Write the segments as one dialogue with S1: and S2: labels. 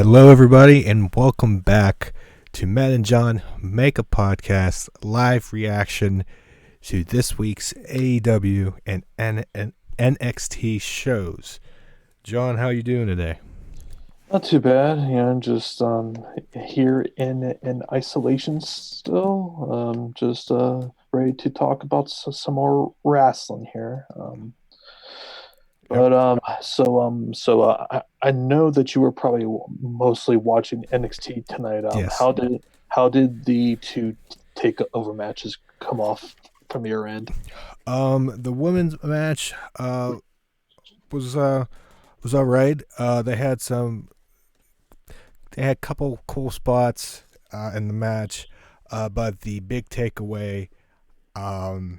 S1: Hello, everybody, and welcome back to Matt and John Make a Podcast live reaction to this week's AEW and NXT shows. John, how you doing today?
S2: Not too bad, just here in isolation still. Just ready to talk about some more wrestling here.
S1: Yep.
S2: I know that you were probably mostly watching NXT tonight.
S1: Yes.
S2: How did the two takeover matches come off from your end?
S1: The women's match was was all right. They had a couple cool spots in the match, but the big takeaway, um,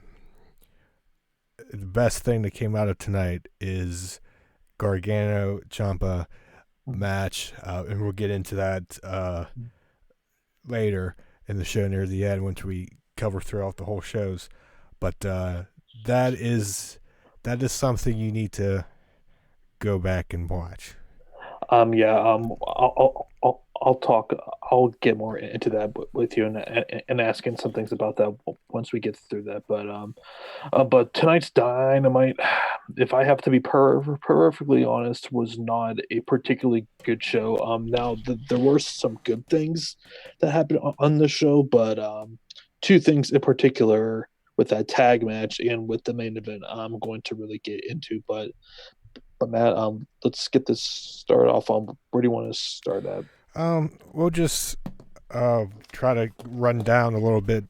S1: the best thing that came out of tonight is Gargano Ciampa match, and we'll get into that later in the show near the end once we cover throughout the whole shows. But that is that is something you need to go back and watch.
S2: Yeah, I'll talk. I'll get more into that with you and asking some things about that once we get through that. But tonight's Dynamite, if I have to be perfectly honest, was not a particularly good show. Now there were some good things that happened on the show, but two things in particular with that tag match and with the main event, I'm going to really get into. But Matt, let's get this started off on where do you want to start at?
S1: We'll just try to run down a little bit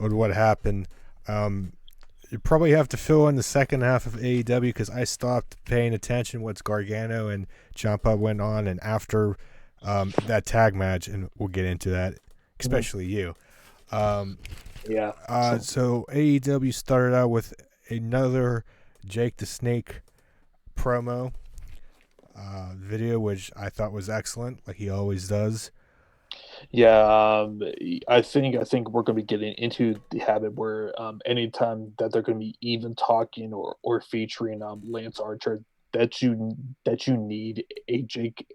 S1: of what happened. You probably have to fill in the second half of AEW because I stopped paying attention what's Gargano and Ciampa went on, and after that tag match, and we'll get into that, especially you. Um,
S2: Yeah.
S1: so AEW started out with another Jake the Snake promo video, which I thought was excellent, like he always does.
S2: Yeah, I think we're going to be getting into the habit where anytime that they're going to be even talking or featuring Lance Archer, that you need a Jake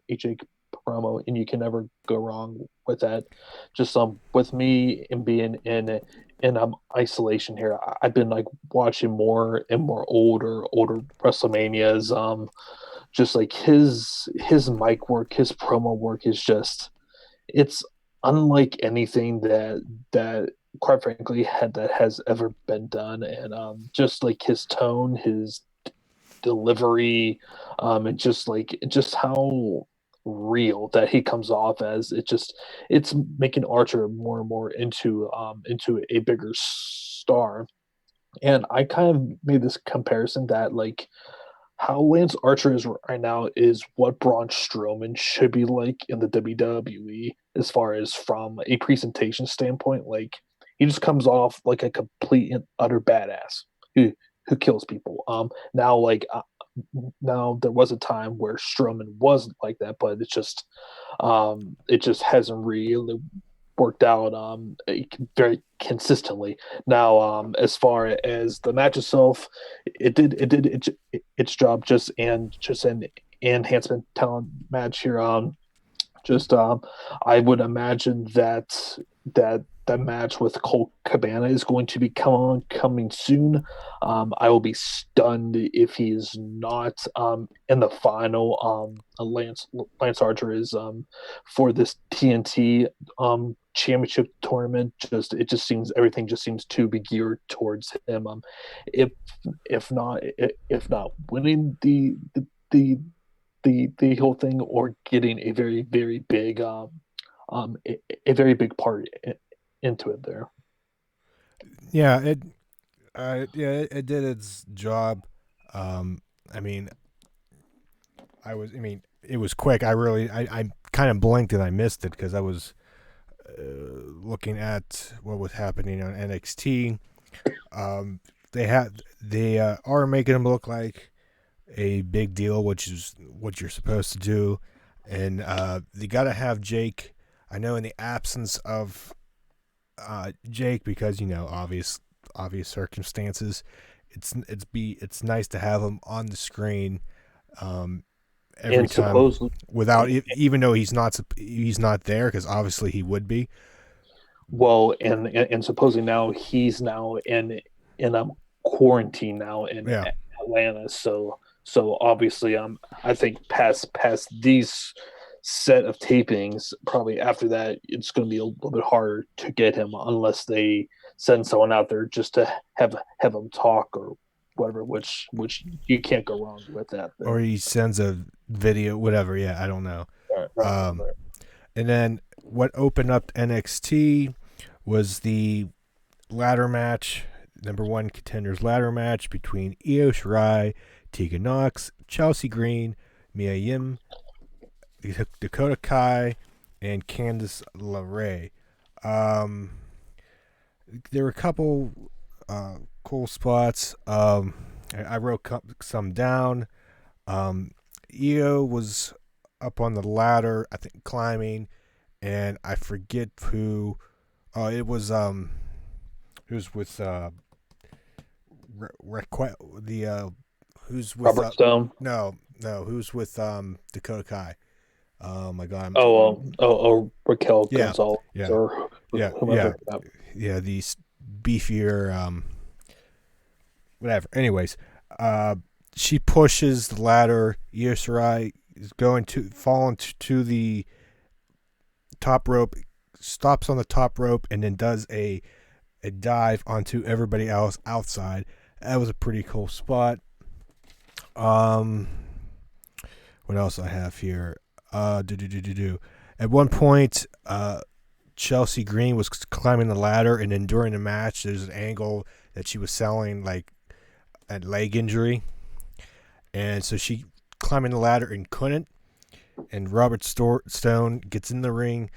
S2: promo, and you can never go wrong with that. Just with me and being in isolation here, I've been like watching more and more older WrestleManias. Just like his mic work, his promo work is just it's unlike anything that quite frankly that has ever been done, and just like his tone, his delivery, and just how real that he comes off as. It's making Archer more and more into a bigger star. And I kind of made this comparison that like how Lance Archer is right now is what Braun Strowman should be like in the WWE, as far as from a presentation standpoint. Like he just comes off like a complete and utter badass who kills people. Now there was a time where Strowman wasn't like that, but it just hasn't really worked out very consistently. Now, as far as the match itself, its job, just an enhancement talent match here. Just I would imagine that match with Colt Cabana is going to be coming soon. I will be stunned if he is not in the final. Lance Archer is for this TNT championship tournament. Just seems everything just seems to be geared towards him. If if not winning the whole thing, or getting a very big a very big part into it there.
S1: Yeah, it did its job. Um, I mean, it was quick. I kind of blinked and I missed it because I was looking at what was happening on NXT. Um, they are making them look like a big deal, which is what you're supposed to do, and they got to have Jake. I know in the absence of Jake, because obvious circumstances, it's nice to have him on the screen, um, every
S2: and
S1: time
S2: supposedly,
S1: without even though he's not there because obviously he would be.
S2: well, and supposedly now he's now in quarantine now in
S1: Yeah.
S2: Atlanta. So obviously, I think past these set of tapings, probably after that, it's going to be a little bit harder to get him unless they send someone out there just to have him talk or whatever. Which you can't go wrong with that.
S1: Or
S2: There.
S1: he sends a video, whatever. Yeah, I don't know. Um, and then what opened up NXT was the ladder match, number one contenders ladder match between Io Shirai, Tegan Nox, Chelsea Green, Mia Yim, Dakota Kai, and Candice LeRae. Um, there were a couple cool spots. I wrote some down. Io was up on the ladder, I think climbing, and I forget who. Oh, it was with the who's with
S2: Robert Stone.
S1: no who's with Dakota Kai. Oh my god.
S2: Raquel
S1: Yeah,
S2: Gonzalez
S1: yeah,
S2: or
S1: yeah, yeah,
S2: whomever.
S1: yeah. These beefier whatever. Anyways, uh, she pushes the ladder. Io Shirai is going to fall into the top rope, stops on the top rope, and then does a dive onto everybody else outside. That was a pretty cool spot. Um, what else I have here? At one point, Chelsea Green was climbing the ladder, and then during the match, there's an angle that she was selling like a leg injury, and so she climbing the ladder and couldn't. And Robert Stone gets in the ring,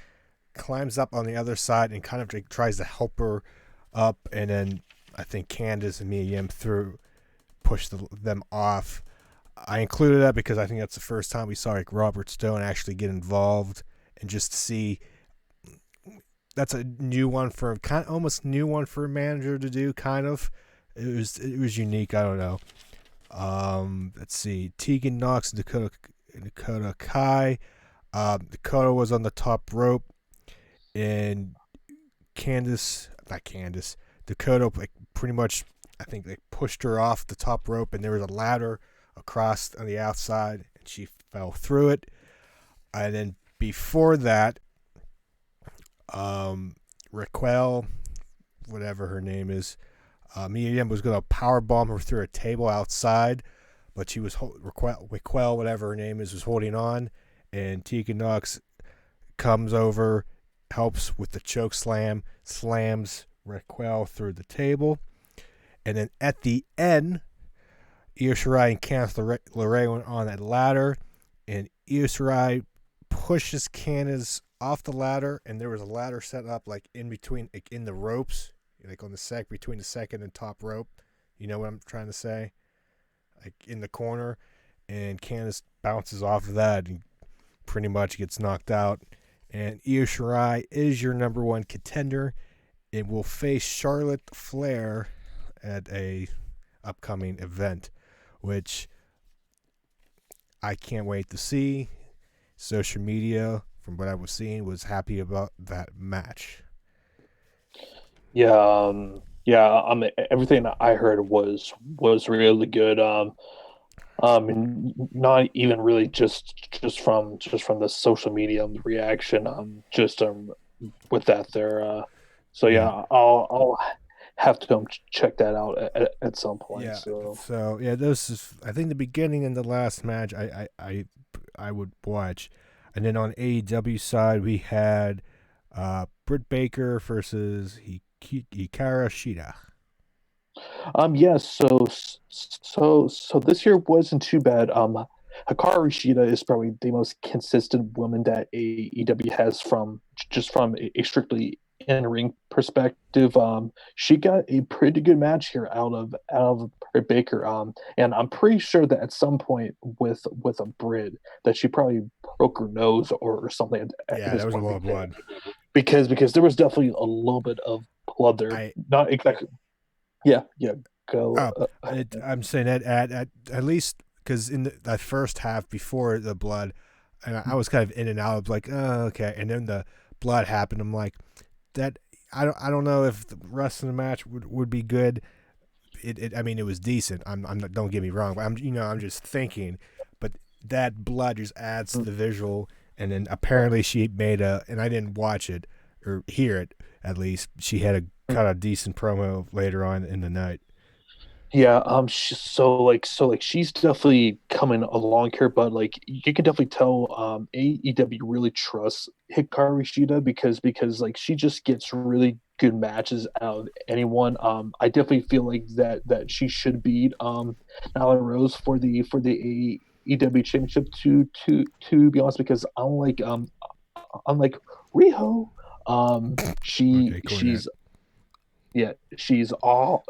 S1: climbs up on the other side, and kind of like tries to help her up, and then I think Candice and Mia Yim pushed them off. I included that because I think that's the first time we saw like Robert Stone actually get involved, and just to see that's a new one for kind of almost new one for a manager to do. Kind of, it was unique. I don't know. Let's see, Tegan Nox and Dakota Kai. Dakota was on the top rope, and not Candice, Dakota like pretty much I think they pushed her off the top rope, and there was a ladder across on the outside, and she fell through it. And then before that, Raquel, whatever her name is, Mia Yim was going to power bomb her through a table outside, but she was Raquel, whatever her name is, was holding on, and Tegan Nox comes over, helps with the choke slam, slams Raquel through the table, and then at the end, Io Shirai and Candice LeRae went on that ladder, and Io Shirai pushes Candice off the ladder, and there was a ladder set up like in between, like in the ropes, like on the between the second and top rope. You know what I'm trying to say? Like in the corner, and Candice bounces off of that and pretty much gets knocked out. And Io Shirai is your number one contender. It will face Charlotte Flair at a upcoming event, which I can't wait to see. Social media, from what I was seeing, was happy about that match.
S2: Yeah, yeah. Everything that I heard was really good. And not even really just from the social media reaction. Just with that there. So yeah,
S1: Yeah.
S2: I'll have to check that out at some point.
S1: Yeah.
S2: So
S1: So yeah, this is I think the beginning and the last match I would watch, and then on AEW side we had Britt Baker versus Hikaru Shida.
S2: yeah, so this year wasn't too bad. Hikaru Shida is probably the most consistent woman that AEW has from just from a strictly in ring perspective. She got a pretty good match here out of Britt Baker. And I'm pretty sure that at some point with a Brit that she probably broke her nose or something at
S1: Yeah,
S2: this
S1: there was a
S2: point
S1: lot of blood.
S2: because there was definitely a little bit of blood there.
S1: I
S2: Not exactly. Yeah, yeah. Go.
S1: I'm saying that at least because in that first half before the blood, and I was kind of in and out of like, oh, okay, and then the blood happened. I'm like, that I don't know if the rest of the match would be good. I mean, it was decent. I'm not, don't get me wrong, but I'm just thinking, but that blood just adds to the visual. And then apparently she made and I didn't watch it or hear it at least. She had a kind of decent promo later on in the night.
S2: Yeah, so like she's definitely coming along here, but like you can definitely tell AEW really trusts Hikaru Shida because like she just gets really good matches out of anyone. I definitely feel like that she should beat Nyla Rose for the AEW championship to be honest, because unlike Riho,
S1: Okay, Cornette.
S2: she's yeah, she's all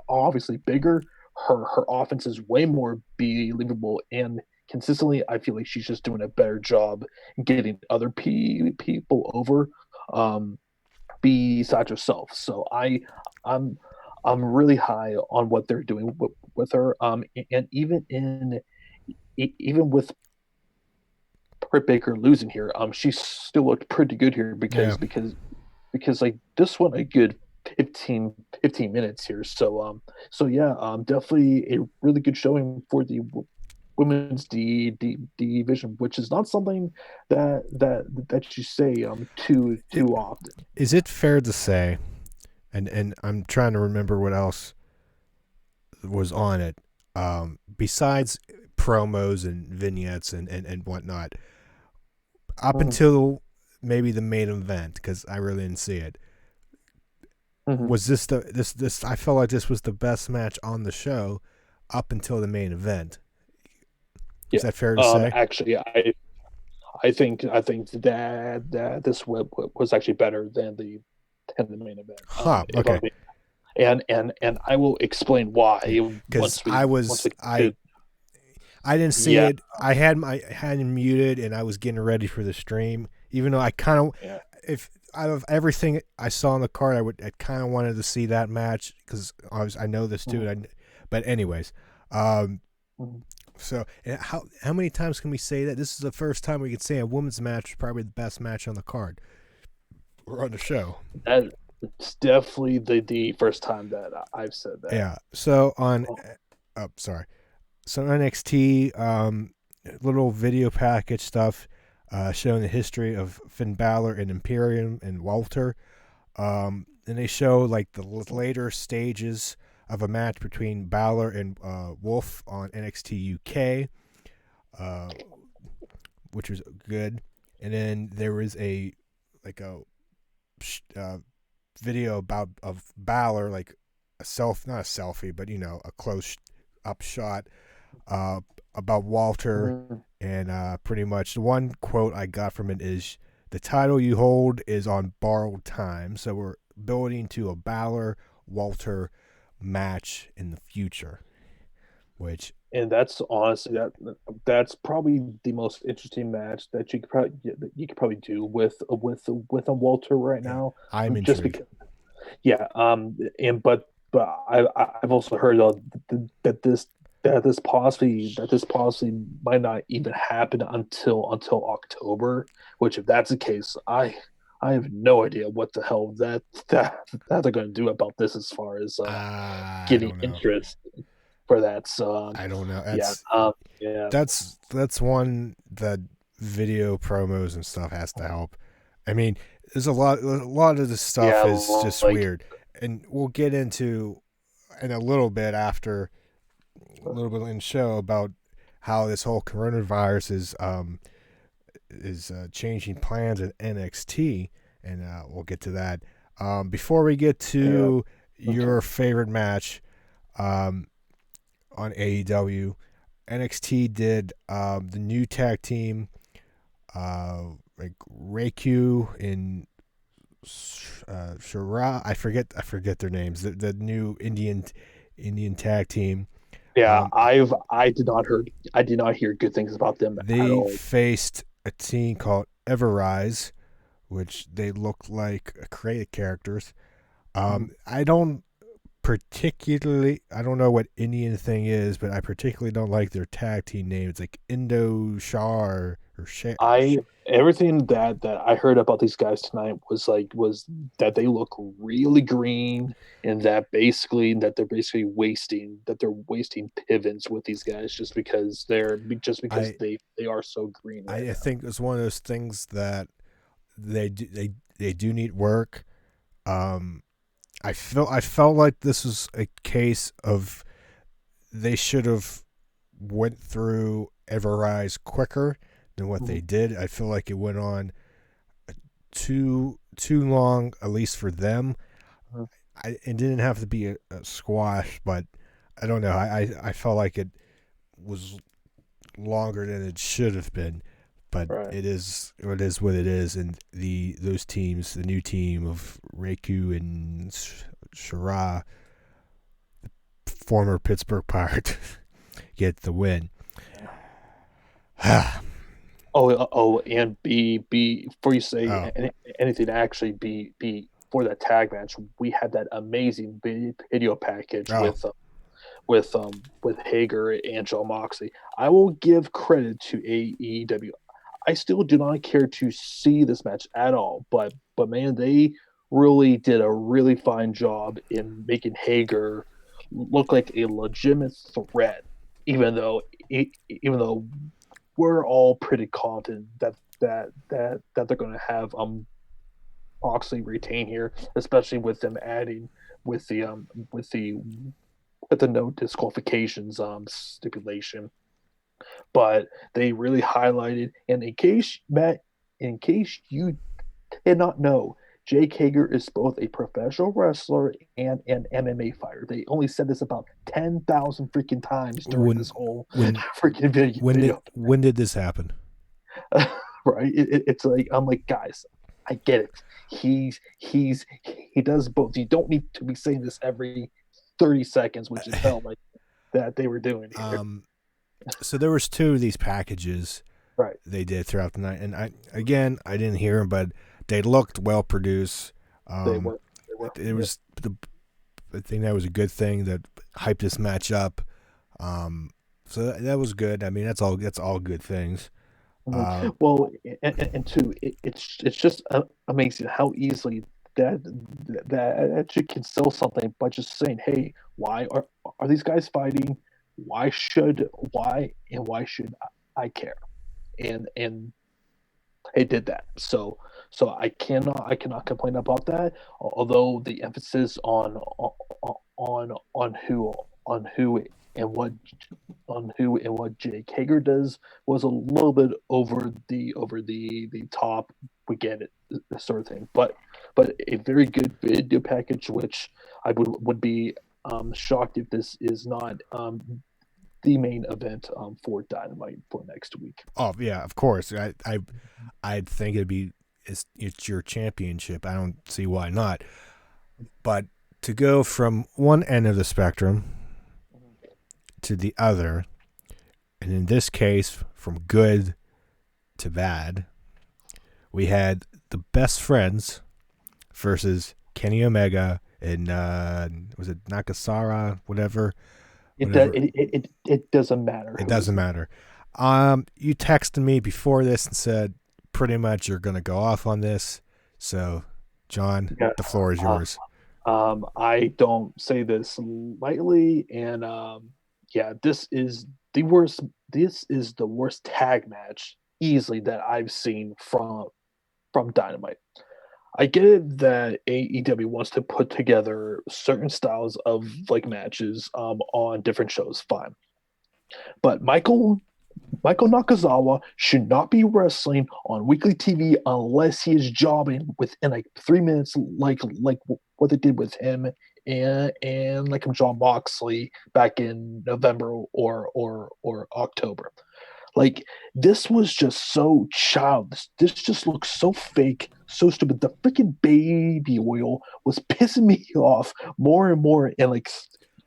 S2: obviously bigger. Her offense is way more believable and consistently. I feel like she's just doing a better job getting other people over, um, besides herself. So I'm I'm really high on what they're doing with her. And even with Britt Baker losing here, she still looked pretty good here
S1: Yeah,
S2: because like this one a good 15 minutes here. So yeah, definitely a really good showing for the women's division, which is not something that you say too often.
S1: is it fair to say? And I'm trying to remember what else was on it. Besides promos and vignettes and whatnot, up
S2: Mhm,
S1: until maybe the main event, because I really didn't see it.
S2: mhm.
S1: Was this the this? I felt like this was the best match on the show up until the main event. Is
S2: Yeah.
S1: that fair to say?
S2: Actually, I think that this was actually better than the main event.
S1: Huh.
S2: If I'm
S1: Okay.
S2: being, and I will explain why
S1: Because
S2: once we get to
S1: I didn't see
S2: yeah
S1: it. I had it muted and I was getting ready for the stream. Even though I kind of,
S2: yeah.
S1: if out of everything I saw on the card, I kind of wanted to see that match because I know this
S2: Mhm,
S1: dude. But anyways, um,
S2: mhm.
S1: so and how many times can we say that this is the first time we can say a women's match is probably the best match on the card or on the show?
S2: That's definitely the first time that I've said that.
S1: Yeah. So on,
S2: Oh,
S1: oh sorry. So NXT, little video package stuff, showing the history of Finn Balor and Imperium and Walter. And they show like the later stages of a match between Balor and Wolf on NXT UK, uh, which was good. And then there was a like a uh, video about of Balor, like not a selfie, but a close up shot uh, about Walter,
S2: mhm.
S1: and pretty much the one quote I got from it is, "The title you hold is on borrowed time." So we're building to a Balor Walter match in the future, which
S2: And that's honestly that's probably the most interesting match that you could probably do with a Walter right
S1: yeah,
S2: now.
S1: I'm
S2: Just
S1: intrigued.
S2: because yeah, and but I've also heard that this possibly might not even happen until October. Which, if that's the case, I have no idea what the hell that they're going to do about this as far as
S1: I
S2: getting
S1: don't know.
S2: interest for that. So
S1: I don't know.
S2: yeah, yeah,
S1: That's one that video promos and stuff has to help. I mean, there's a lot of this stuff
S2: yeah,
S1: is just
S2: like
S1: weird, and we'll get into in a little bit after a little bit in the show about how this whole coronavirus is changing plans at NXT, and we'll get to that. Before we get
S2: yeah.
S1: to
S2: Okay.
S1: your favorite match um, on AEW, NXT did the new tag team, like Reikyu and Shura. I forget their names. The new Indian tag team.
S2: Yeah,
S1: Um,
S2: I did not hear good things about them at
S1: they
S2: all.
S1: faced a team called Everrise, which they look like creative characters.
S2: Mhm.
S1: I don't particularly, I don't know what Indian thing is, but I particularly don't like their tag team name. It's like Indo Shar or Shar.
S2: I everything that I heard about these guys tonight was that they look really green, and they're basically wasting pivots with these guys just because
S1: I
S2: they are so green right
S1: I
S2: now.
S1: think it's one of those things that they do need work. Um, I felt like this was a case of they should have went through Everrise quicker than what
S2: Mhm.
S1: they did. I feel like it went on too long, at least for them.
S2: Mhm.
S1: It didn't have to be a squash, but I don't know. I felt like it was longer than it should have been. But
S2: Right.
S1: it is what it is, and those teams, the new team of Reiku and Shira, former Pittsburgh Pirate, get the win. oh,
S2: And be before you say anything, actually be for that tag match, we had that amazing video package
S1: oh,
S2: with Hager and John Moxley. I will give credit to AEW. I still do not care to see this match at all, but man, they really did a really fine job in making Hager look like a legitimate threat, even though even though we're all pretty confident that they're going to have Moxley retain here, especially with them adding with the with the no disqualifications stipulation. But they really highlighted, and in case Matt, in case you did not know, Jake Hager is both a professional wrestler and an MMA fighter. They only said this about 10,000 freaking times during
S1: when
S2: this whole
S1: when
S2: freaking video.
S1: when did this happen?
S2: Right? It's like I'm like, guys, I get it. He does both. You don't need to be saying this every 30 seconds, which it felt like that they were doing here.
S1: Um, so there was two of these packages
S2: Right.
S1: they did throughout the night, and I didn't hear them, but they looked well produced.
S2: They
S1: Um,
S2: were. They were.
S1: it
S2: Yeah.
S1: was I think that was a good thing that hyped this match up. So that was good. I mean, that's all good things.
S2: Mhm.
S1: Um,
S2: Well, and two, it's just amazing how easily that that you can sell something by just saying, "Hey, why are these guys fighting? Why should I care?" And it did that. So I cannot complain about that. Although the emphasis on who and what Jake Hager does was a little bit over the top. We get it, this sort of thing, but a very good video package, which I would be shocked if this is not the main event for Dynamite for next week.
S1: oh yeah, of course. I'd think it's your championship. I don't see why not. But to go from one end of the spectrum to the other, and in this case, from good to bad, we had the best friends versus Kenny Omega and was it Nakasara, whatever.
S2: It doesn't matter
S1: It
S2: who is
S1: doesn't
S2: in.
S1: matter. You texted me before this and said pretty much you're gonna go off on this. So, John,
S2: Yeah,
S1: the floor is
S2: uh,
S1: yours.
S2: I don't say this lightly, and yeah, this is the worst. This is the worst tag match easily that I've seen from Dynamite. I get it that AEW wants to put together certain styles of like matches on different shows, fine. But Michael Nakazawa should not be wrestling on weekly TV unless he is jobbing within like 3 minutes, like what they did with him and like John Moxley back in November or October. Like this was just so childish. This just looks so fake, so stupid. The freaking baby oil was pissing me off more and more. And like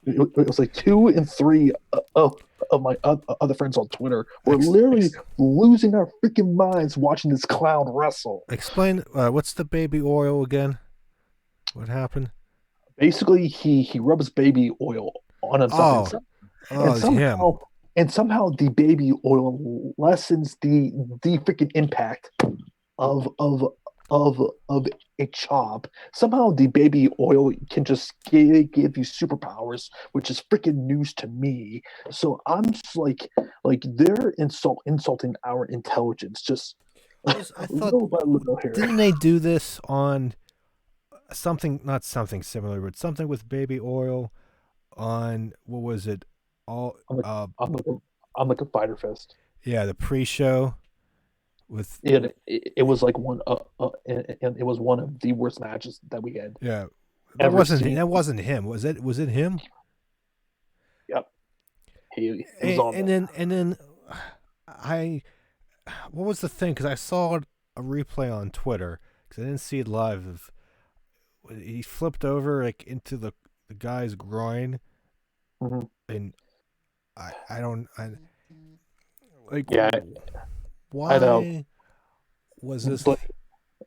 S2: it was like two and three of my other friends on Twitter were
S1: Ex-
S2: literally losing our freaking minds watching this clown wrestle.
S1: Explain what's the baby oil again? What happened?
S2: basically he rubs baby oil on himself,
S1: Oh,
S2: and
S1: oh, it's him.
S2: somehow the baby oil lessens the freaking impact of of of a chop. Somehow the baby oil can just give you superpowers, which is freaking news to me. So I'm just like they're insulting our intelligence just
S1: I thought,
S2: little by little here.
S1: didn't they do this on something, not something similar, but something with baby oil on, what was it? All,
S2: I'm like I'm like a, I'm like a fighter fist.
S1: yeah, the pre-show
S2: It was like and it was one of the worst matches that we had
S1: yeah,
S2: ever seen.
S1: that wasn't him. Was it him?
S2: Yep, he was on there.
S1: And then I, what was the thing? Because I saw a replay on Twitter because I didn't see it live. Of he flipped over like into the guy's groin,
S2: Hmm.
S1: and I don't like
S2: Yeah, I know.
S1: why was this?
S2: But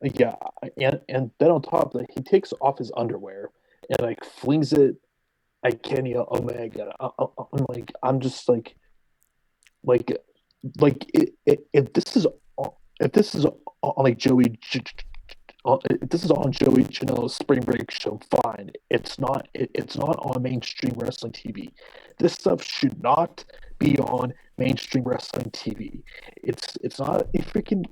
S2: yeah, and then on top of that, he takes off his underwear and like flings it at Kenny Omega. I'm like, I'm just like, if this is if this is on like if this is on Joey Janela's Spring Break show, fine. It's not on mainstream wrestling TV. This stuff should not be on mainstream wrestling TV. It's not a freaking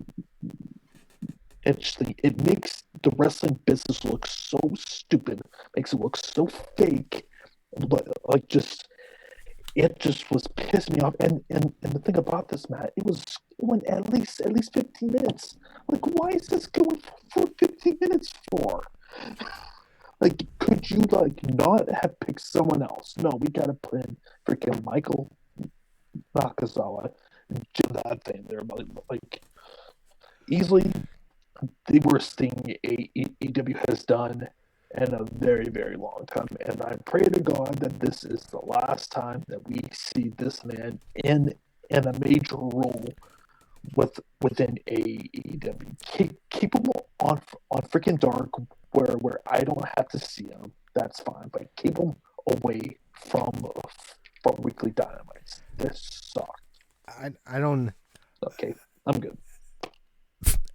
S2: interesting. It makes the wrestling business look so stupid, makes it look so fake. But like just it just was pissing me off. And the thing about this, Matt, it went at least 15 minutes. Like, why is this going for 15 minutes for? Like, could you like not have picked someone else? No, we gotta put in freaking Michael Nakazawa and do that thing there. But like easily the worst thing AEW has done in a very, very long time. And I pray to God that this is the last time that we see this man in a major role within AEW. Keep him on freaking dark where I don't have to see him. That's fine, but keep him away from weekly dynamites. This sucks.
S1: I don't
S2: Okay, I'm good.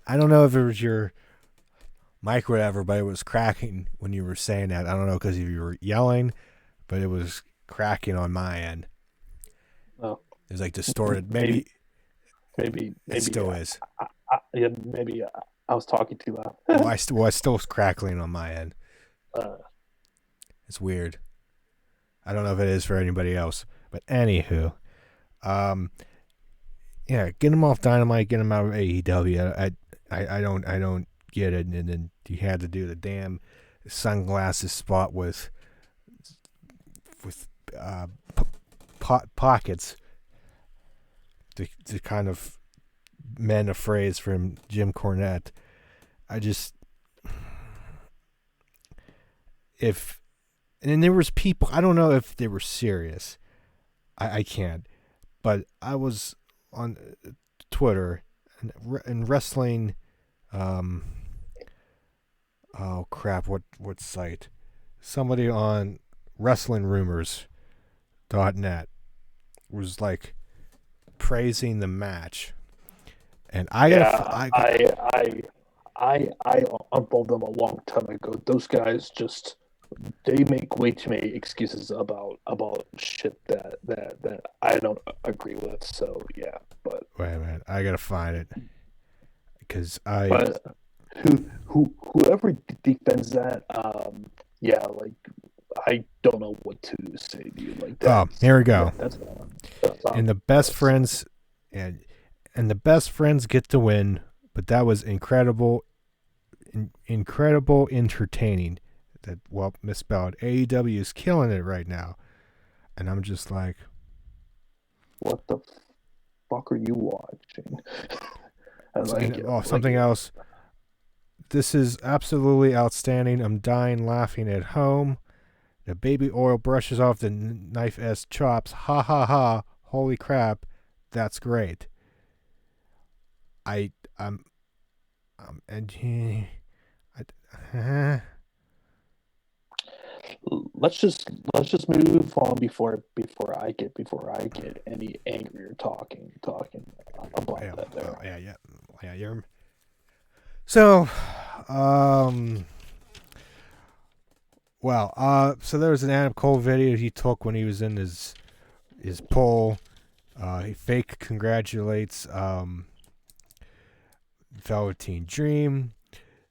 S1: I don't know if it was your mic or whatever, but it was cracking when you were saying that. I don't know because you were yelling, but it was cracking on my end.
S2: Oh,
S1: It was like distorted.
S2: maybe
S1: Maybe it
S2: maybe
S1: still is.
S2: yeah, maybe I was talking too
S1: Well,
S2: loud.
S1: I still crackling on my end.
S2: uh,
S1: It's weird. I don't know if it is for anybody else, but anywho, um, yeah, get him off Dynamite, get him out of AEW. I don't get it. And then you had to do the damn sunglasses spot with uh, pockets to kind of mend a phrase from Jim Cornette. I just if and then there was people. I don't know if they were serious. I can't. But I was on Twitter and wrestling. Um, oh crap! What site? Somebody on WrestlingRumors.net was like praising the match, and
S2: yeah, I unfolded them a long time ago. Those guys just they make way too many excuses about shit that I don't agree with. So yeah,
S1: wait a minute. I gotta find it because I
S2: but whoever defends that, yeah, like I don't know what to say to you. Like
S1: oh here we go.
S2: that's
S1: And the best
S2: that's
S1: friends and and the best friends get to win, but that was incredible entertaining. That well misspelled. AEW is killing it right now, and I'm just like,
S2: what the fuck are you watching? And
S1: and oh something else. This is absolutely outstanding. I'm dying laughing at home. The baby oil brushes off the knife S chops. Ha ha ha! Holy crap, that's great. I and I,
S2: let's just move on before I get any angrier talking about
S1: Yeah,
S2: that there.
S1: yeah. So, um, so there was an Adam Cole video he took when he was in his poll. He fake congratulates Velveteen Dream.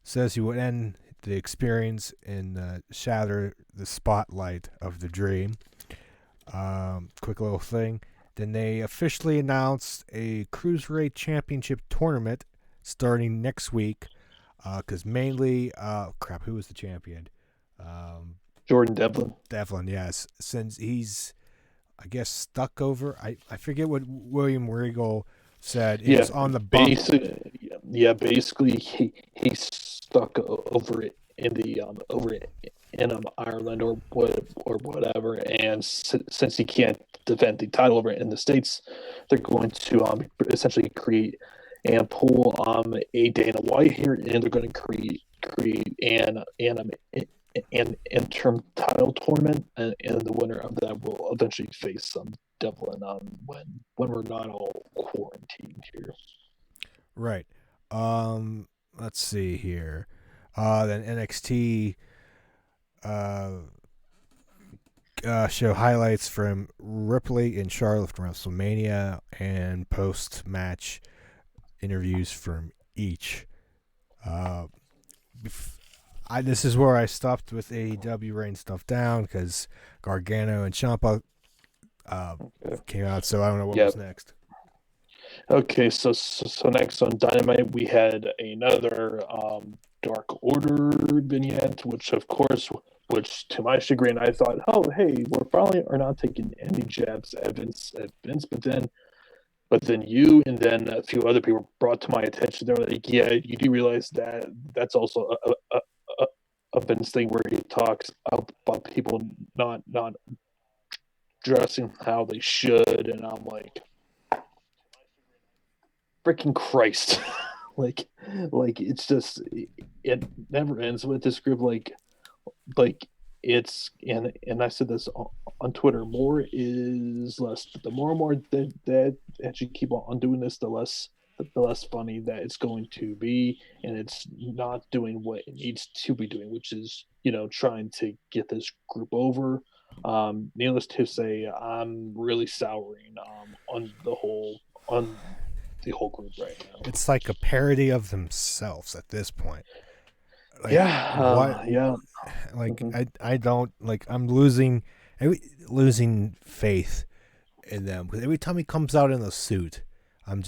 S1: Says he would end the experience and shatter the spotlight of the Dream. Quick little thing. Then they officially announced a Cruiserweight Championship tournament starting next week. Because mainly, who was the champion?
S2: Jordan Devlin.
S1: Devlin, yes. Since he's, I guess, stuck over. I forget what William Regal said. It
S2: Yeah,
S1: was on the bump.
S2: basically he's stuck over it in the over it in Ireland or whatever, and since he can't defend the title over in the States, they're going to essentially create and pull a Dana White here, and they're going to create an interim title tournament, and the winner of that will eventually face some Devlin when we're not all quarantined here.
S1: Right. Let's see here. Then NXT uh, show highlights from Ripley and Charlotte from WrestleMania and post match interviews from each. Uh, this is where I stopped with AEW writing stuff down because Gargano and Ciampa came out, so I don't know what was next.
S2: Okay, so next on Dynamite we had another Dark Order vignette, which to my chagrin I thought, oh hey, we're finally are not taking any jabs at Vince, but then you and then a few other people brought to my attention. They were like, yeah, you do realize that that's also a Vince thing where he talks about people not dressing how they should, and I'm like, freaking Christ. like it's just it never ends with this group like it's and I said this on Twitter, more is less. The more and more that you keep on doing this, the less funny that it's going to be, and it's not doing what it needs to be doing, which is trying to get this group over. Needless to say, I'm really souring on the whole group right now.
S1: It's like a parody of themselves at this point. Like,
S2: yeah.
S1: Like I don't like. I'm losing faith in them because every time he comes out in a suit, I'm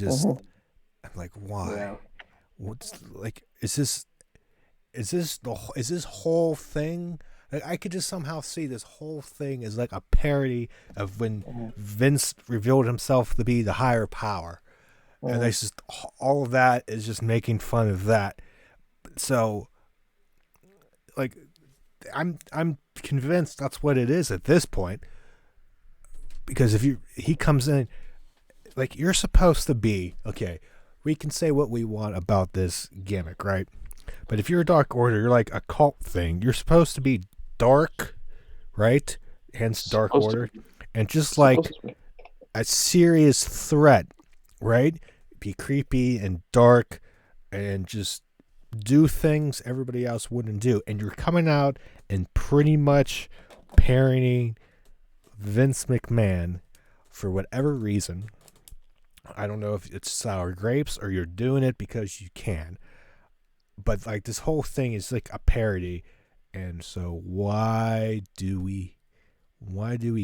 S1: I'm like, why?
S2: Yeah.
S1: What's like? Is this whole thing? Like, I could just somehow see this whole thing as like a parody of when Vince revealed himself to be the higher power, and it's just all of that is just making fun of that. So, like, I'm convinced that's what it is at this point. Because if he comes in, like, you're supposed to be okay. We can say what we want about this gimmick, right? But if you're a Dark Order, you're like a cult thing. You're supposed to be dark, right? Hence Dark Order, and just like a serious threat, right? Be creepy and dark, and just do things everybody else wouldn't do. And you're coming out and pretty much parenting Vince McMahon for whatever reason. I don't know if it's sour grapes or you're doing it because you can. But like this whole thing is like a parody, and so why do we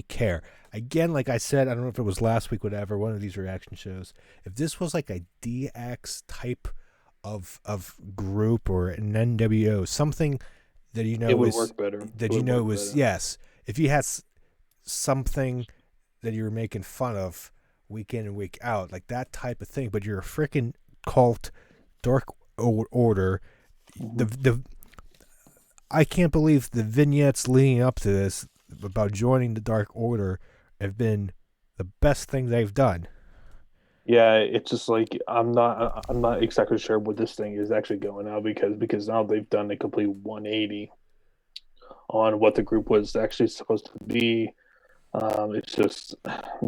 S1: care? Again, like I said, I don't know if it was last week, whatever, one of these reaction shows. If this was like a DX type of group or an NWO, something that
S2: it would work better.
S1: Yes. If you had something that you were making fun of week in and week out, like that type of thing, but you're a freaking cult, Dark Order. The I can't believe the vignettes leading up to this about joining the Dark Order have been the best thing they've done.
S2: Yeah, it's just like I'm not exactly sure what this thing is actually going now because now they've done a complete 180 what the group was actually supposed to be. It's just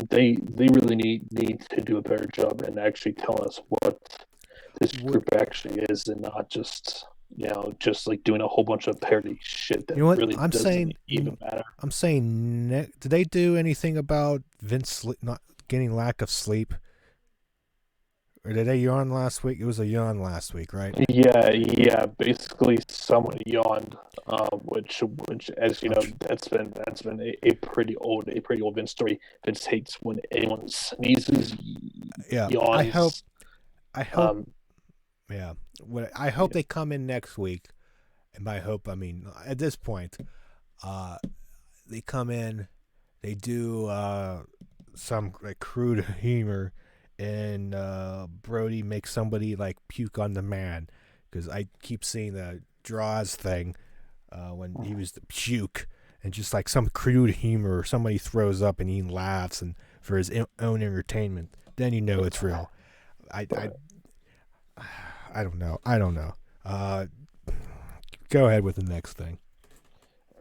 S2: they really need to do a better job and actually tell us what this
S1: What,
S2: group actually is, and not just just like doing a whole bunch of parody shit
S1: you
S2: that
S1: know what?
S2: really doesn't even matter.
S1: I'm saying, did they do anything about Vince not getting lack of sleep? Or did they yawn last week? It was a yawn last week, right?
S2: Yeah. Basically, someone yawned, which, as you
S1: I'm
S2: know,
S1: tr-
S2: that's been a pretty old Vince story. Vince hates when anyone sneezes,
S1: yeah.
S2: yawns.
S1: I hope,
S2: Um,
S1: yeah. I hope
S2: yeah,
S1: they come in next week. And by hope, I mean at this point, uh, they come in, they do some like crude humor, and Brody makes somebody like puke on the man, because I keep seeing the draws thing when he was the puke, and just like some crude humor, or somebody throws up and he laughs and for his own entertainment. Then you know it's real. I I
S2: but
S1: I don't know. I don't know. Uh, Go ahead with the next thing.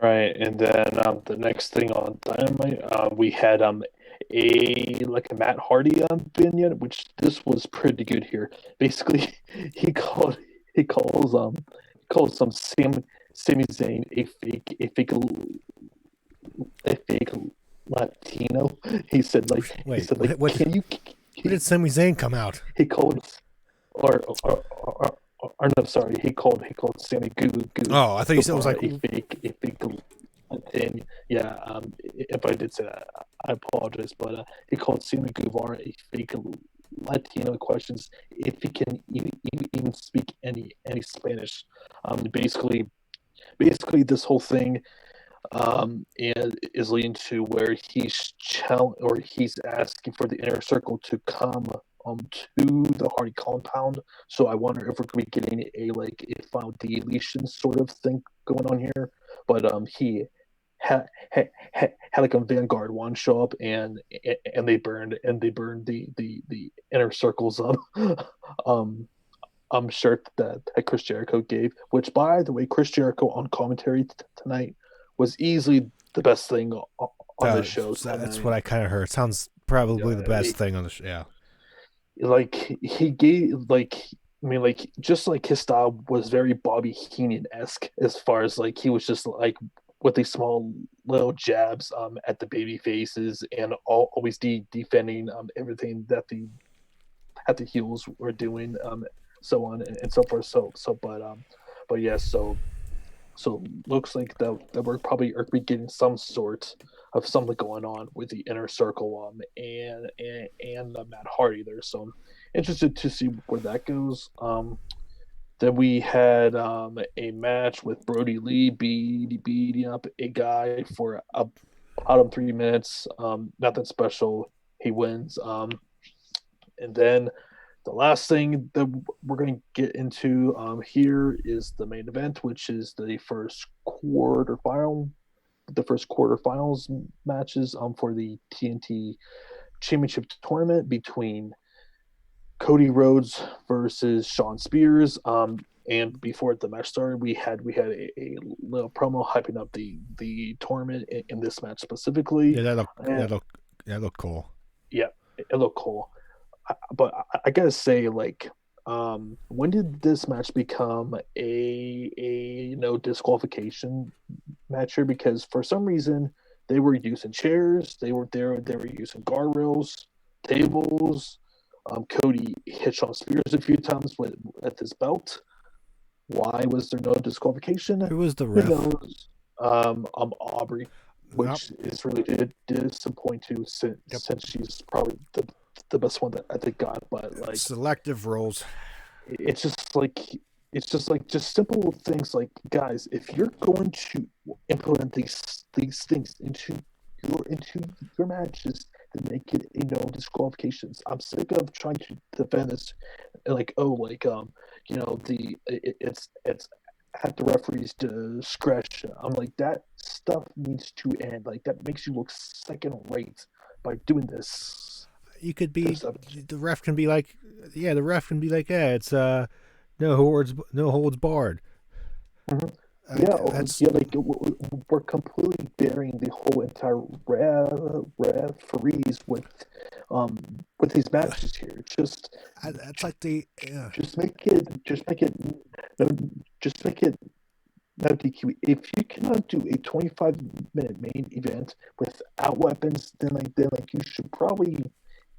S2: right. And then the next thing on Dynamite, we had a Matt Hardy vignette, which this was pretty good here. Basically, he called he calls he calls some Sami Zayn a fake Latino. He
S1: Wait,
S2: said like
S1: what?
S2: can you
S1: When did Sami Zayn come out?
S2: he called or no, sorry, he called Sammy
S1: Oh, I thought you said it was
S2: Guevara
S1: like.
S2: a fake thing. Yeah, if I did say that, I apologize, but he called Sammy Guevara a fake Latino. Questions if he can even speak any Spanish. Basically, this whole thing and is leading to where he's asking for the inner circle to come to the Hardy compound. So I wonder if we're going to be getting a final deletion sort of thing going on here. But he had like a Vanguard one show up, and they burned the inner circles um shirt that Chris Jericho gave, which by the way, Chris Jericho on commentary tonight was easily the best thing on the show
S1: That's
S2: tonight.
S1: what I kind of heard. Sounds probably the best
S2: Uh,
S1: thing on the show. Yeah.
S2: like he gave I mean, like, just like his style was very Bobby Heenan esque, as far as like he was just like with these small little jabs at the baby faces, and always defending everything that the heels were doing, so on and so forth. But yeah, so looks like that we're probably are we getting some sort of something going on with the inner circle, and Matt Hardy there. So I'm interested to see where that goes. Then we had a match with Brody Lee beating up a guy for about 3 minutes. Nothing special. He wins. And then the last thing that we're going to get into here is the main event, which is the first quarterfinals matches for the TNT Championship tournament between Cody Rhodes versus Shawn Spears. And before the match started, we had a little promo hyping up the tournament in this match specifically.
S1: Yeah,
S2: And
S1: that look cool.
S2: yeah, it looked cool. But I gotta say, like, when did this match become a no disqualification match here? Because for some reason they were using chairs, they were using guardrails, tables. Cody hit Shawn Spears a few times with his belt. Why was there no disqualification?
S1: Who was the
S2: Who
S1: ref?
S2: knows? Aubrey,
S1: Yep.
S2: which is really disappointing
S1: Yep.
S2: since she's probably the best one that I think got. But like,
S1: Selective roles.
S2: it's just like just simple things like, guys, if you're going to implement these things into your matches, then make it no disqualifications. I'm sick of trying to defend this like, oh, like, it's at the referee's discretion. I'm like, that stuff needs to end. Like, that makes you look second rate by doing
S1: You could
S2: this
S1: be
S2: stuff.
S1: the ref can be like, yeah, the ref can be like, yeah, it's no holds barred.
S2: Mhm. Yeah,
S1: That's
S2: yeah, like we're completely burying the whole entire referees um, with these matches here.
S1: that's like the
S2: Just make it, no, just make it no DQ. If you cannot do a 25-minute main event without weapons, then you should probably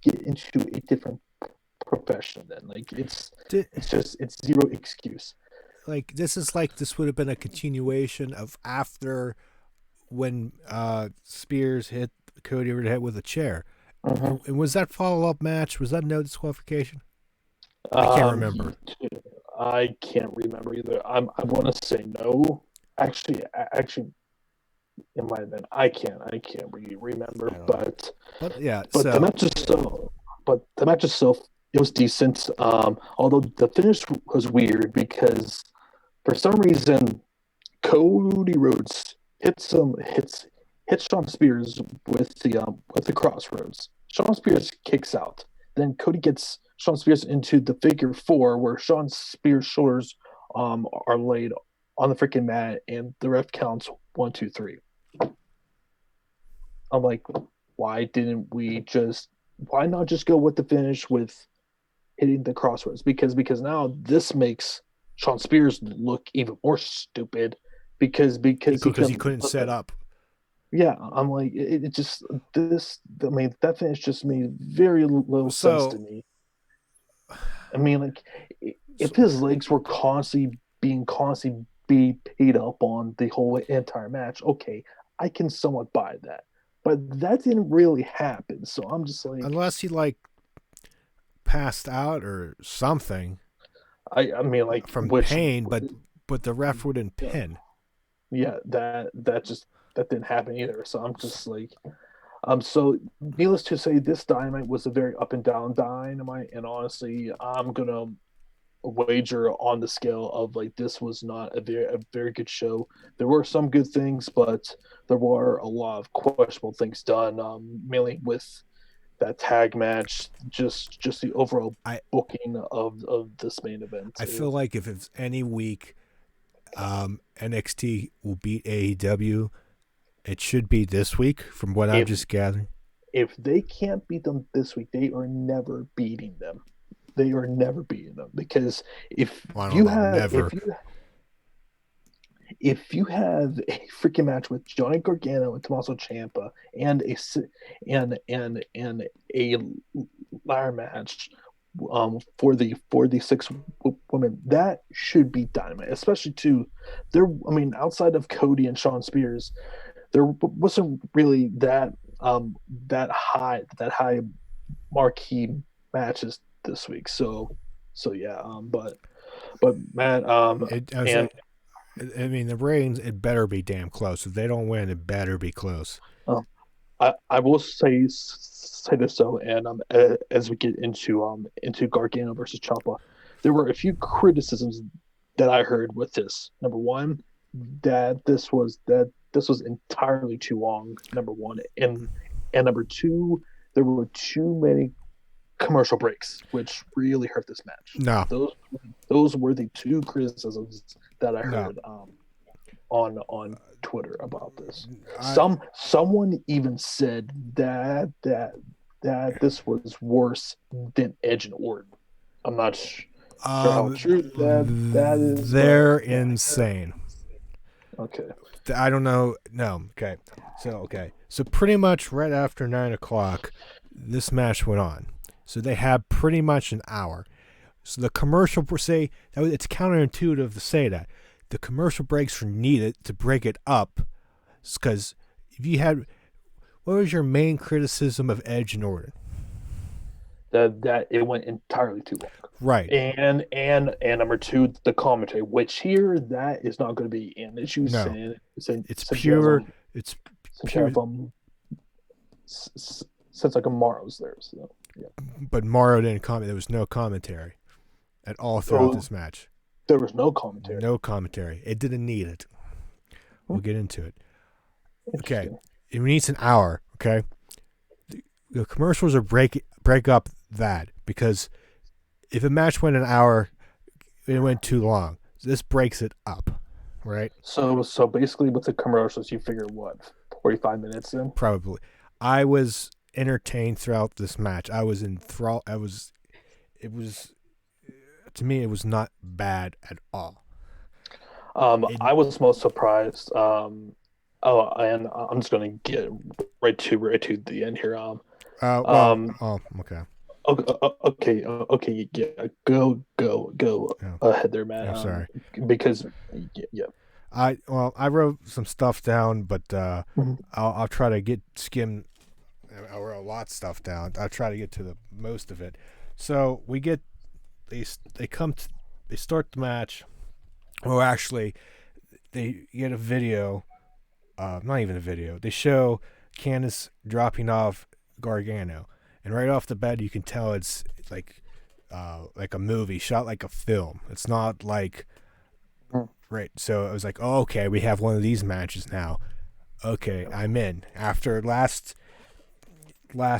S2: get into a different profession. Then it's zero excuse.
S1: like this would have been a continuation of after when Spears hit Cody over the head with a chair.
S2: Uh-huh.
S1: And was that follow up match? Was that no disqualification? I can't remember.
S2: I can't remember either. I want to say no. Actually, it might have been. I can't really remember.
S1: I don't know. But yeah,
S2: But the
S1: so
S2: match itself, it was decent. Although the finish was weird because for some reason Cody Rhodes hits Shawn Spears with the crossroads. Shawn Spears kicks out. Then Cody gets Shawn Spears into the figure four where Shawn Spears' shoulders are laid on the freaking mat and the ref counts 1, 2, 3. I'm like, why not just go with the finish with hitting the crossroads? Because now this makes Shawn Spears look even more stupid because
S1: he couldn't set up.
S2: yeah, I'm like it just this. I mean, that finish just made very little sense to
S1: So,
S2: me. I mean, like if
S1: so
S2: his legs were constantly be paid up on the whole entire match, okay, I can somewhat buy that. But that didn't really happen, so I'm just like,
S1: unless he like passed out or something
S2: I mean, like
S1: from
S2: which
S1: pain, but the ref wouldn't
S2: yeah,
S1: pin.
S2: yeah, that didn't happen either. So I'm just like, so needless to say, this dynamite was a very up and down dynamite, and honestly, I'm gonna wager on the scale of like this was not a very good show. There were some good things, but there were a lot of questionable things done, mainly with that tag match, just the overall
S1: I
S2: booking of this main event.
S1: I feel like if it's any week, NXT will beat AEW. It should be this week, from what I'm
S2: If
S1: just gathering.
S2: if they can't beat them this week, they are never beating them. They are never beating them because if
S1: Well, I don't
S2: you
S1: know,
S2: have
S1: never.
S2: if you have a freaking match with Johnny Gargano and Tommaso Ciampa and a ladder match for the six women, that should be dynamite. Especially to there. I mean, outside of Cody and Shawn Spears, there wasn't really that high marquee matches this week. So yeah. But man,
S1: I was
S2: and
S1: like, I mean, the ratings, it better be damn close. If they don't win, it better be close.
S2: um, I will say this though, and as we get into Gargano versus Ciampa, there were a few criticisms that I heard with this. Number one, that this was entirely too long. Number one, and number two, there were too many commercial breaks, which really hurt this match.
S1: No,
S2: Those were the two criticisms that I
S1: no.
S2: heard on Twitter about this.
S1: I
S2: Someone even said that this was worse than Edge and Orton. I'm not sure how true that is, but
S1: they're
S2: yeah.
S1: insane.
S2: Okay.
S1: I don't know. No. Okay. So pretty much right after 9 o'clock, this match went on. So they had pretty much an hour. So the commercial say it's counterintuitive to say that the commercial breaks are needed to break it up, because if you had, what was your main criticism of Edge and Orton?
S2: That it went entirely too long.
S1: Right.
S2: And number two, the commentary, which here that is not going to be an issue
S1: No.
S2: since
S1: It's
S2: since
S1: pure. It's
S2: since
S1: pure.
S2: since like Amaro's there. So yeah.
S1: But Mario didn't comment. There was no commentary at all throughout
S2: So
S1: this match.
S2: there was no commentary.
S1: No commentary. It didn't need it. We'll get into it. Okay. It needs an hour. Okay. The commercials are break up that, because if a match went an hour, it went too long. So this breaks it up. right?
S2: So basically, with the commercials, you figure what 45 minutes in.
S1: Probably. I was entertained throughout this match. I was enthralled. It was, to me, it was not bad at all. It,
S2: I was most surprised. Oh, and I'm just gonna get right to the end here.
S1: well,
S2: Um,
S1: oh, okay.
S2: okay, yeah, go
S1: Yeah,
S2: ahead there, Matt.
S1: I'm sorry.
S2: Because yeah.
S1: I wrote some stuff down, but
S2: Mhm.
S1: I'll try to skim. I wrote a lot of stuff down. I'll try to get to the most of it. So we get they come to, they start the match. Oh, actually, they get a video. Not even a video. They show Candice dropping off Gargano, and right off the bat, you can tell it's like a movie shot like a film. It's not like right. So I was like, oh, okay, we have one of these matches now. Okay, I'm in. After last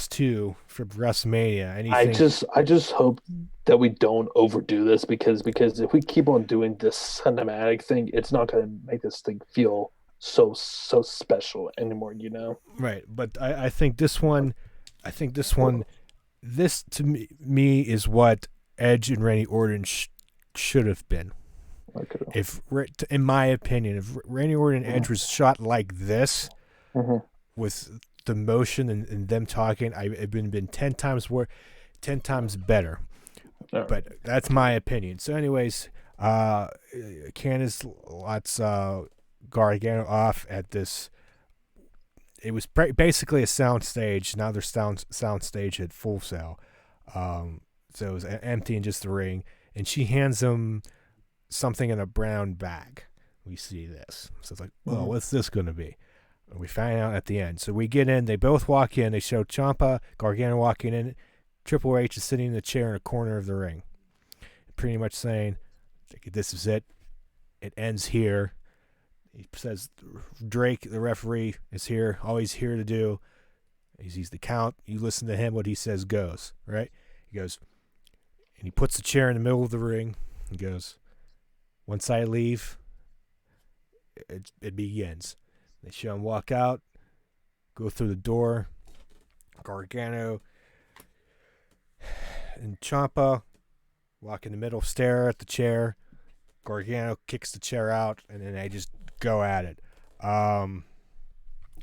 S1: two for WrestleMania,
S2: I
S1: anything
S2: just I just hope that we don't overdo this because if we keep on doing this cinematic thing, it's not gonna make this thing feel so special anymore, you know?
S1: right. But I think this one, I think this one, this to me is what Edge and Randy Orton should have been.
S2: Okay.
S1: If, in my opinion, if Randy Orton and Edge
S2: Mhm.
S1: was shot like this
S2: Mhm.
S1: with the motion and them talking, it'd been 10 times more, 10 times better.
S2: All right.
S1: But that's my opinion. So, anyways, Candice lets Gargano off at this. It was basically a sound stage. Now their sound stage at Full Sail. So it was empty and just the ring. And she hands him something in a brown bag. We see this. So it's like, well,
S2: Mhm.
S1: what's this going to be? And we find out at the end. So we get in. They both walk in. They show Ciampa, Gargano walking in. Triple H is sitting in the chair in a corner of the ring, pretty much saying, "This is it. It ends here." He says, "Drake, the referee, is here. All he's here to do. He's the count. You listen to him. What he says goes. Right?" He goes, and he puts the chair in the middle of the ring. He goes, "Once I leave, it begins." They show him walk out, go through the door. Gargano and Ciampa walk in the middle, stare at the chair. Gargano kicks the chair out, and then they just go at it.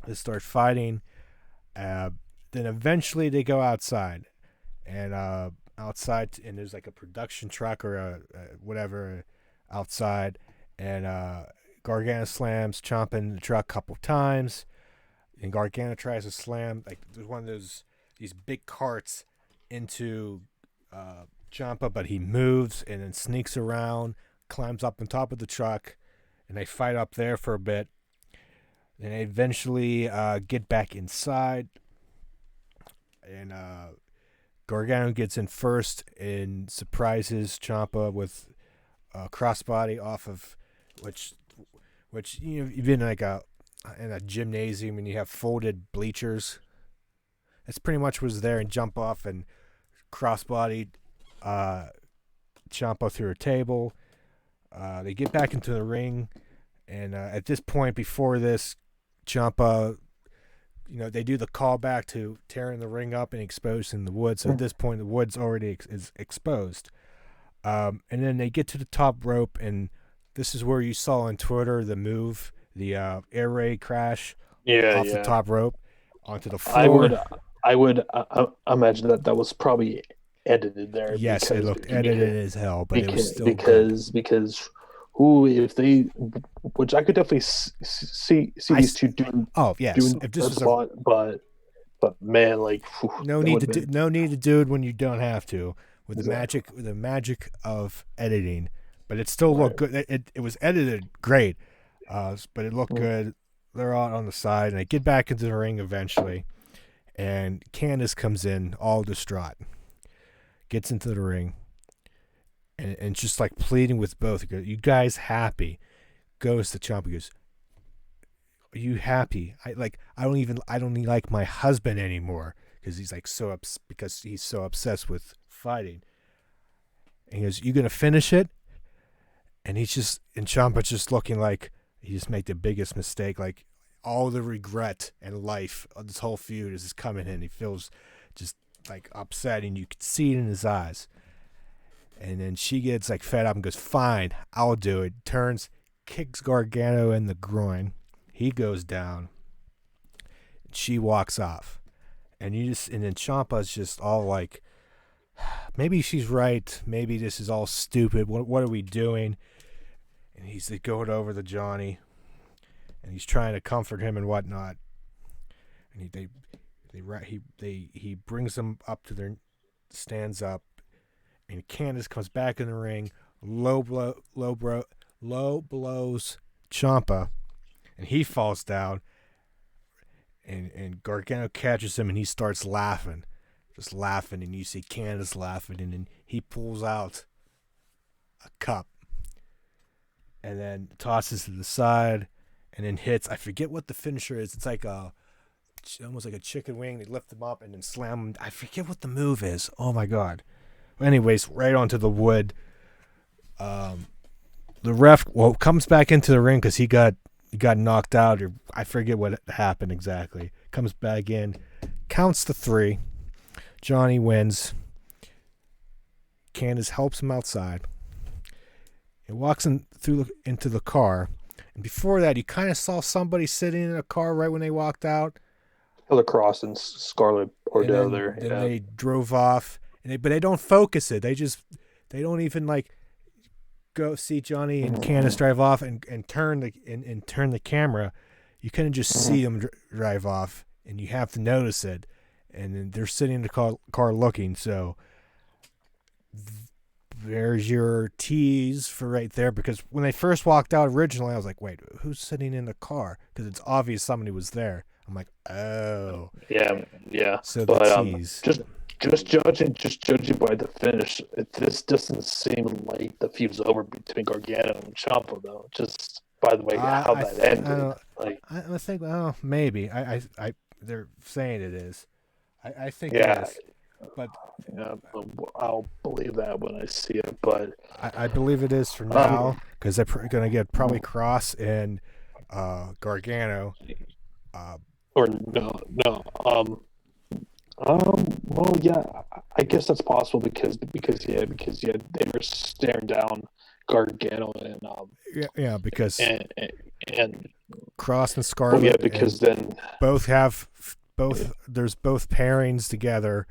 S1: They start fighting. Then eventually they go outside, and outside, and there's like a production truck or a whatever outside, and Gargano slams Ciampa in the truck a couple times, and Gargano tries to slam like there's one of these big carts into Ciampa, but he moves and then sneaks around, climbs up on top of the truck, and they fight up there for a bit. Then they eventually get back inside, and Gargano gets in first and surprises Ciampa with a crossbody off of which you've been like in a gymnasium and you have folded bleachers. That's pretty much was there and jump off and crossbody Ciampa through a table. They get back into the ring, and at this point, before this, Ciampa, they do the callback to tearing the ring up and exposing the wood. So at this point, the wood's already is exposed. And then they get to the top rope, and this is where you saw on Twitter the move, the air raid crash
S2: Yeah,
S1: off the
S2: yeah.
S1: top rope onto the
S2: I
S1: floor.
S2: would I would imagine that was probably edited there
S1: Yes, it looked edited as hell, but it was
S2: because
S1: still good.
S2: because because who if they which I could definitely see these two
S1: Yes,
S2: doing
S1: if this
S2: that
S1: was a
S2: spot, but man, like whew,
S1: no
S2: that
S1: need
S2: would
S1: to
S2: have been
S1: no need to do it when you don't have to with
S2: exactly
S1: the magic of editing, but it still looked
S2: right.
S1: good. It was edited great, but it looked
S2: Mm.
S1: good. They're out on the side, and they get back into the ring eventually. And Candice comes in all distraught, gets into the ring, and just like pleading with both. Goes, "You guys happy?" Goes to Ciampa. Goes, "Are you happy? I don't even like my husband anymore because he's like because he's so obsessed with fighting." And he goes, "You gonna finish it?" and Ciampa's just looking like he just made the biggest mistake. Like all the regret and life of this whole feud is just coming in. He feels just like upset, and you can see it in his eyes. And then she gets like fed up and goes, "Fine, I'll do it." Turns, kicks Gargano in the groin. He goes down. She walks off, and then Ciampa's just all like, maybe she's right. Maybe this is all stupid. What are we doing? And he's going over to Johnny, and he's trying to comfort him and whatnot. And he brings them up to their, stands up, and Candice comes back in the ring, low blows Ciampa, and he falls down. And Gargano catches him, and he starts laughing, just laughing, and you see Candice laughing, and then he pulls out a cup, and then tosses to the side, and then hits. I forget what the finisher is. It's like almost like a chicken wing. They lift him up and then slam him. I forget what the move is. Oh my god. Anyways, right onto the wood. The ref comes back into the ring because he got knocked out, or I forget what happened exactly. Comes back in, counts the 3. Johnny wins. Candice helps him outside. He walks into the car, and before that, you kind of saw somebody sitting in a car right when they walked out.
S2: Heather Cross and Scarlett Bordeaux there.
S1: Then they drove off, but they don't focus it. They don't even like go see Johnny and Candice drive off and turn the camera. You couldn't just see them drive off, and you have to notice it. And then they're sitting in the car looking. So there's your tease for right there, because when they first walked out originally, I was like, wait, who's sitting in the car? Because it's obvious somebody was there. I'm like, oh.
S2: Yeah.
S1: So
S2: but
S1: the tease.
S2: Just judging by the finish, this doesn't seem like the feud's over between Gargano and Ciampa, though. Just by the way, how that ended.
S1: I think, well, maybe. They're saying it is. I think
S2: it
S1: is. But
S2: I'll believe that when I see it. But
S1: I believe it is for now, because they're going to get probably Cross and Gargano.
S2: Or no. Well, yeah, I guess that's possible because they were staring down Gargano and
S1: because
S2: and
S1: Cross and Scarlett.
S2: Yeah, because then
S1: there's both pairings together.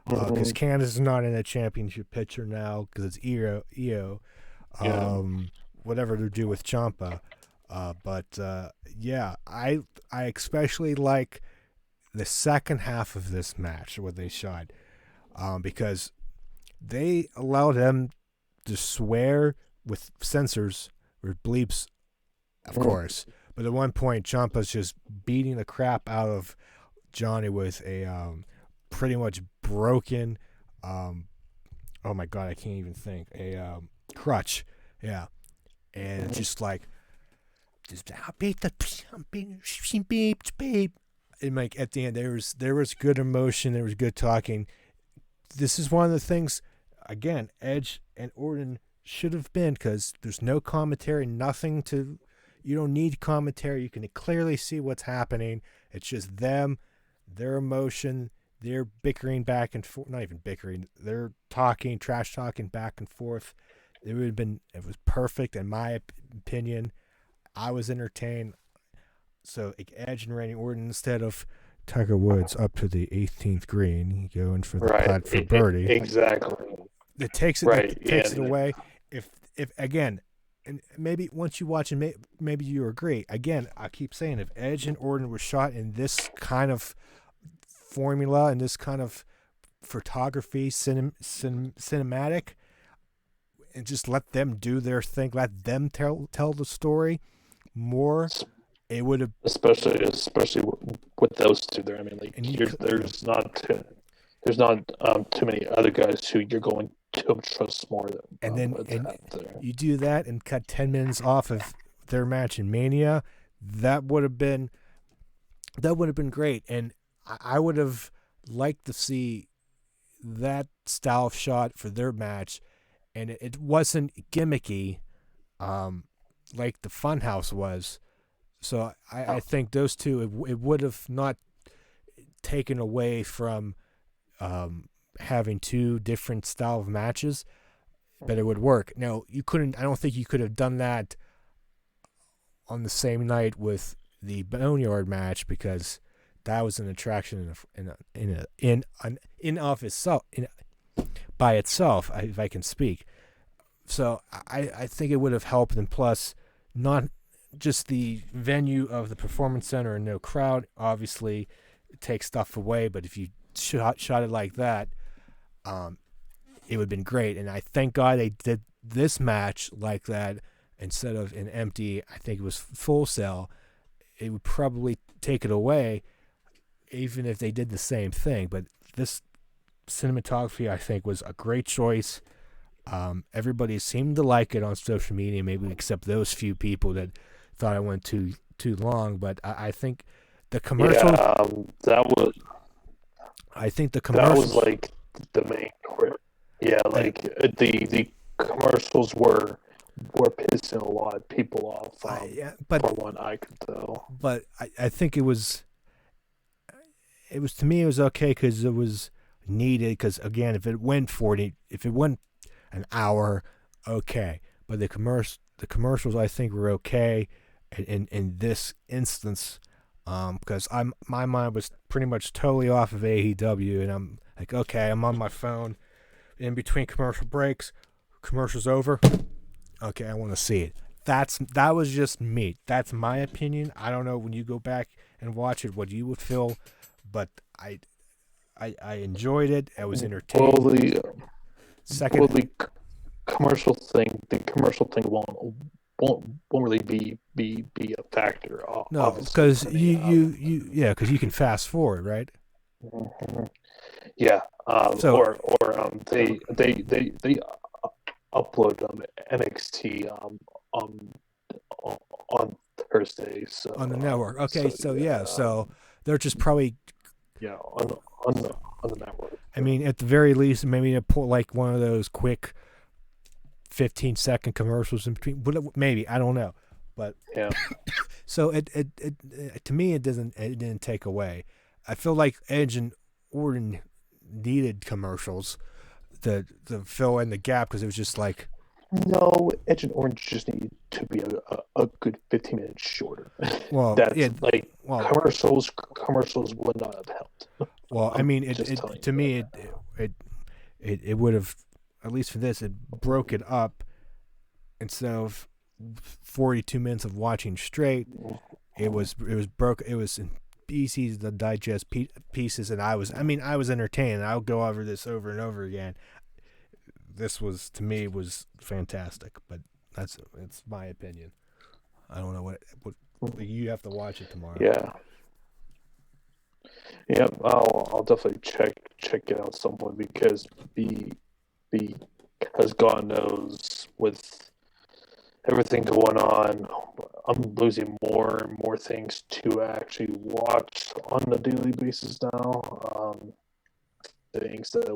S1: Because Candice is not in a championship picture now because it's EO. Whatever to do with Ciampa. I especially like the second half of this match, what they shot, because they allowed them to swear with censors or bleeps, of course. But at one point, Ciampa's just beating the crap out of Johnny with a pretty much broken, oh my god, I can't even think, a crutch, yeah, and it's just like, and like at the end there was good emotion, there was good talking. This is one of the things, again, Edge and Orton should have been, because there's no commentary, you don't need commentary, you can clearly see what's happening. It's just them, their emotion. They're bickering back and forth. Not even bickering. They're trash talking back and forth. It was perfect in my opinion. I was entertained. So Edge and Randy Orton, instead of Tiger Woods up to the 18th green, going for the putt for birdie.
S2: Exactly.
S1: It takes it away. If again, and maybe once you watch it, maybe you agree. Again, I keep saying, if Edge and Orton were shot in this kind of formula and this kind of photography, cinematic, and just let them do their thing, let them tell the story more, it would have,
S2: especially with those two there. I mean, like, there's not too many other guys who you're going to trust more than.
S1: And then you do that and cut 10 minutes off of their match in Mania. That would have been great, and I would have liked to see that style of shot for their match, and it wasn't gimmicky, like the Funhouse was. So I
S2: Oh,
S1: think those two, it would have not taken away from having two different style of matches, but it would work. Now you couldn't. I don't think you could have done that on the same night with the Boneyard match because that was an attraction in of itself by itself. If I can speak, so I think it would have helped, and plus, not just the venue of the performance center and no crowd obviously takes stuff away, but if you shot it like that, um, it would have been great. And I thank God they did this match like that instead of an empty. I think it was Full Sail. It would probably take it away, even if they did the same thing. But this cinematography, I think, was a great choice. Everybody seemed to like it on social media, maybe except those few people that thought I went too long. But I think the commercials.
S2: yeah,
S1: I think the
S2: that was
S1: commercials.
S2: like the main. Yeah,
S1: I,
S2: like the commercials were pissing a lot of people off.
S1: yeah, but
S2: From what I could tell.
S1: I think it was to me it was okay because it was needed. Because again, if it went an hour, okay. But the commercials I think were okay in this instance, because my mind was pretty much totally off of AEW, and I'm like, okay, I'm on my phone in between commercial breaks, commercials over. Okay, I want to see it. That was just me. That's my opinion. I don't know when you go back and watch it what you would feel, but I enjoyed it. I was
S2: Well,
S1: entertained.
S2: well,
S1: Second,
S2: the commercial thing won't really be a factor,
S1: no,
S2: obviously
S1: because
S2: for me.
S1: because you can fast forward, right?
S2: Mhm. Yeah,
S1: So
S2: they upload NXT um on Thursday,
S1: on the network, okay,
S2: so
S1: so
S2: yeah,
S1: yeah, so they're just probably.
S2: yeah, on the network.
S1: I mean, at the very least, maybe to put like one of those quick 15-second commercials in between. Maybe I don't know, but
S2: Yeah.
S1: so it to me it didn't take away. I feel like Edge and Orton needed commercials to fill in the gap because it was just like,
S2: No, Edge and Orange just need to be a good 15 minutes shorter.
S1: well,
S2: That's
S1: yeah,
S2: like
S1: well,
S2: commercials would not have helped.
S1: well. I
S2: I'm
S1: mean,
S2: just telling
S1: to
S2: you
S1: me
S2: that.
S1: it would have, at least for this, it broke it up instead of 42 minutes of watching straight. It was broke. It was in pieces to digest pieces, and I was entertained. I'll go over this over and over again. This was to me was fantastic, but it's my opinion. I don't know what you have to watch it tomorrow.
S2: Yeah, yeah. I'll definitely check it out some point be because God knows with everything going on, I'm losing more and more things to actually watch on a daily basis now. Things that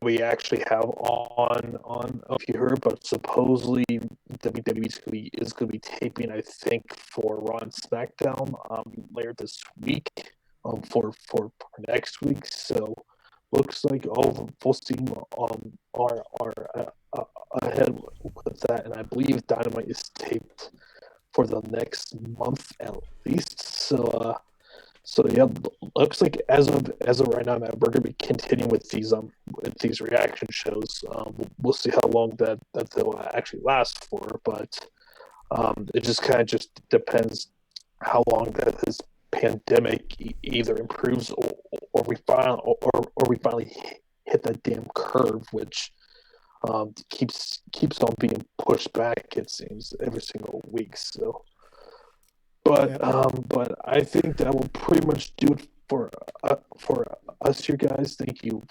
S2: we actually have on if you heard, but supposedly WWE is gonna be taping, I think, for Raw and SmackDown later this week, for next week. So looks like all full steam are ahead with that, and I believe Dynamite is taped for the next month at least. So yeah, looks like as of right now, man, we're gonna be continuing with these reaction shows. We'll see how long that they'll actually last for, but it just kind of just depends how long that this pandemic either improves or we finally hit that damn curve, which keeps on being pushed back. It seems every single week. So
S1: Yep.
S2: but I think that will pretty much do it for us here, guys. Thank you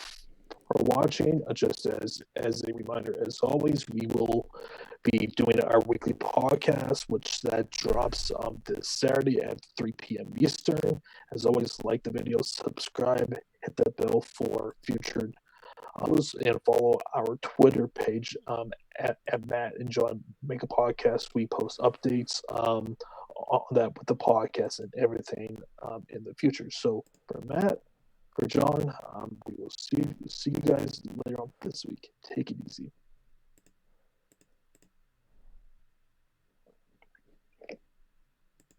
S2: for watching. Just as a reminder, as always, we will be doing our weekly podcast, which that drops this Saturday at 3 p.m. Eastern. As always, like the video, subscribe, hit that bell for future and follow our Twitter page at Matt and John Make a Podcast. We post updates on that with the podcast and everything in the future. So for Matt, for John, we will see you guys later on this week. Take it easy.